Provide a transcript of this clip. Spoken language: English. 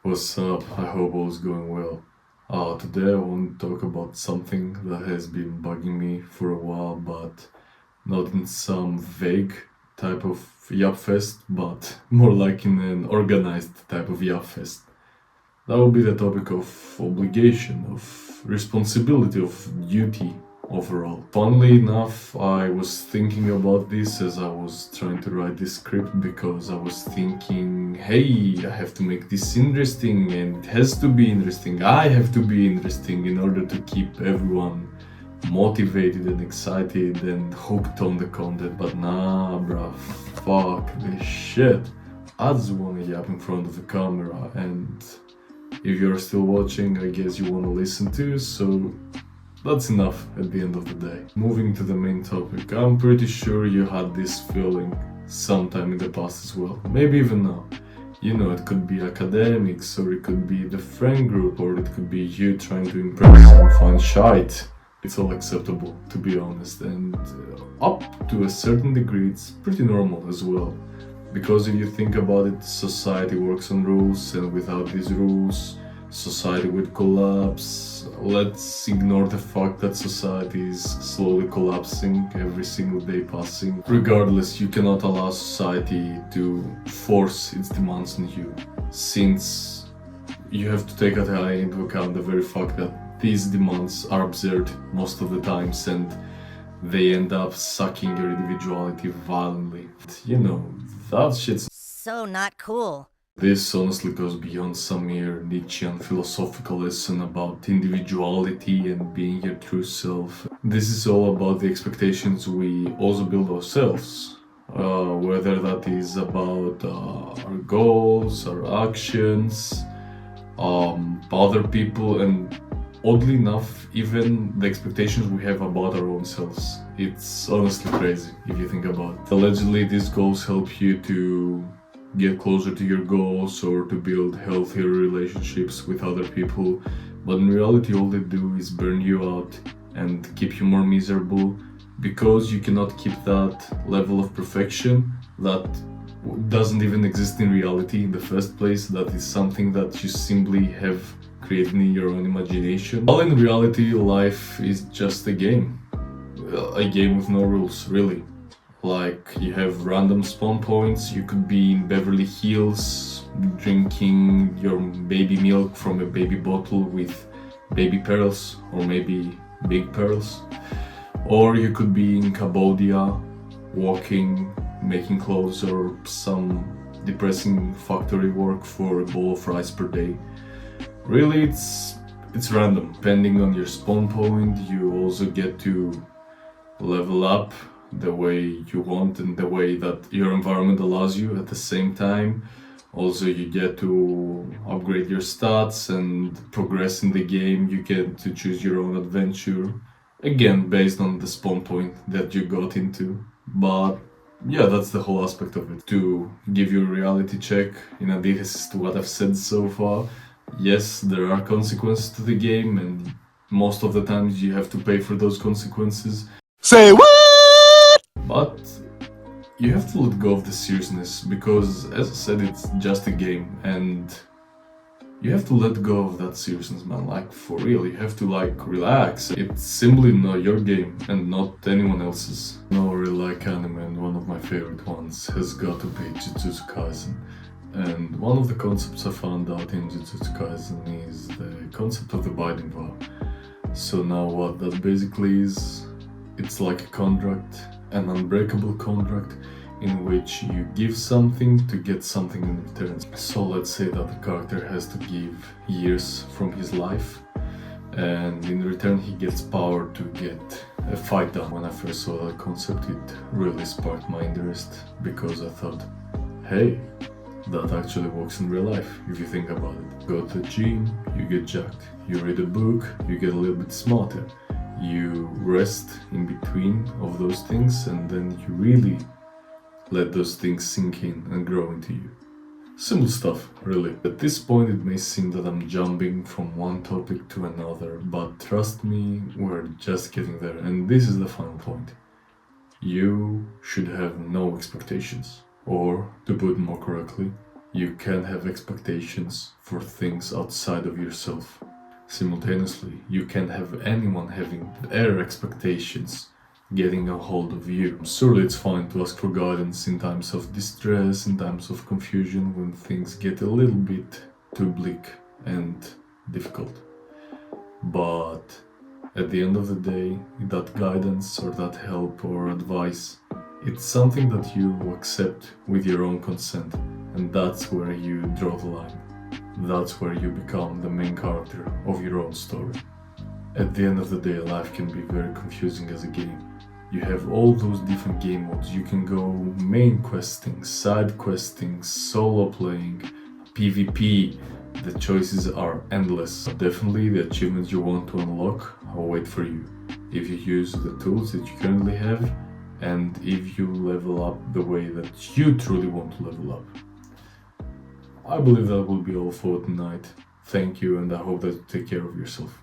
What's up? I hope all's going well. Today I want to talk about something that has been bugging me for a while, but not in some vague type of yap fest, but more like in an organized type of yap fest. That will be the topic of obligation, of responsibility, of duty overall. Funnily enough, I was thinking about this as I was trying to write this script because I was thinking, hey, I have to make this interesting and it has to be interesting. I have to be interesting in order to keep everyone motivated and excited and hooked on the content. But nah, bruh, fuck this shit. I just wanna yap in front of the camera, and if you're still watching, I guess you wanna listen too, so that's enough at the end of the day. Moving to the main topic, I'm pretty sure you had this feeling sometime in the past as well, maybe even now. You know, it could be academics, or it could be the friend group, or it could be you trying to impress some fun shite. It's all acceptable, to be honest, and up to a certain degree, it's pretty normal as well. Because if you think about it, society works on rules, and without these rules, society would collapse. Let's ignore the fact that society is slowly collapsing every single day passing. Regardless, you cannot allow society to force its demands on you, since you have to take into account the very fact that these demands are absurd most of the times, and they end up sucking your individuality violently. You know, that shit's. So not cool. This honestly goes beyond some mere Nietzschean philosophical lesson about individuality and being your true self. This is all about the expectations we also build ourselves. Whether that is about our goals, our actions, other people, and oddly enough, even the expectations we have about our own selves. It's honestly crazy if you think about it. Allegedly, these goals help you to get closer to your goals or to build healthier relationships with other people, but in reality, all they do is burn you out and keep you more miserable, because you cannot keep that level of perfection that doesn't even exist in reality in the first place. That is something that you simply have created in your own imagination. While in reality, life is just a game with no rules, really. Like, you have random spawn points. You could be in Beverly Hills drinking your baby milk from a baby bottle with baby pearls, or maybe big pearls. Or you could be in Cambodia walking, making clothes, or some depressing factory work for a bowl of rice per day. Really, it's random. Depending on your spawn point, you also get to level up the way you want and the way that your environment allows you at the same time. Also, you get to upgrade your stats and progress in the game. You get to choose your own adventure, again based on the spawn point that you got into. But yeah, that's the whole aspect of it. To give you a reality check in addition to what I've said so far, yes, there are consequences to the game, and most of the times you have to pay for those consequences. Say what? But you have to let go of the seriousness, because, as I said, it's just a game, and you have to let go of that seriousness, man. Like, for real, you have to, like, relax. It's simply not your game and not anyone else's. No, I really like anime, and one of my favorite ones has got to be Jujutsu Kaisen. And one of the concepts I found out in Jujutsu Kaisen is the concept of the binding vow. So now what that basically is, it's like a contract, an unbreakable contract, in which you give something to get something in return. So let's say that the character has to give years from his life, and in return he gets power to get a fight done. When I first saw that concept, it really sparked my interest, because I thought, hey, that actually works in real life if you think about it. Go to the gym, you get jacked. You read a book, you get a little bit smarter. You rest in between of those things, and then you really let those things sink in and grow into you. Simple stuff, really. At this point, it may seem that I'm jumping from one topic to another, but trust me, we're just getting there, and this is the final point. You should have no expectations. Or, to put it more correctly, You can have expectations for things outside of yourself. Simultaneously, you can have anyone having their expectations getting a hold of you. Surely it's fine to ask for guidance in times of distress, in times of confusion, when things get a little bit too bleak and difficult. But at the end of the day, that guidance or that help or advice, it's something that you accept with your own consent, and that's where you draw the line. That's where you become the main character of your own story. At the end of the day, life can be very confusing as a game. You have all those different game modes. You can go main questing, side questing, solo playing, PvP. The choices are endless. Definitely the achievements you want to unlock will wait for you if you use the tools that you currently have and if you level up the way that you truly want to level up. I believe that will be all for tonight. Thank you, and I hope that you take care of yourself.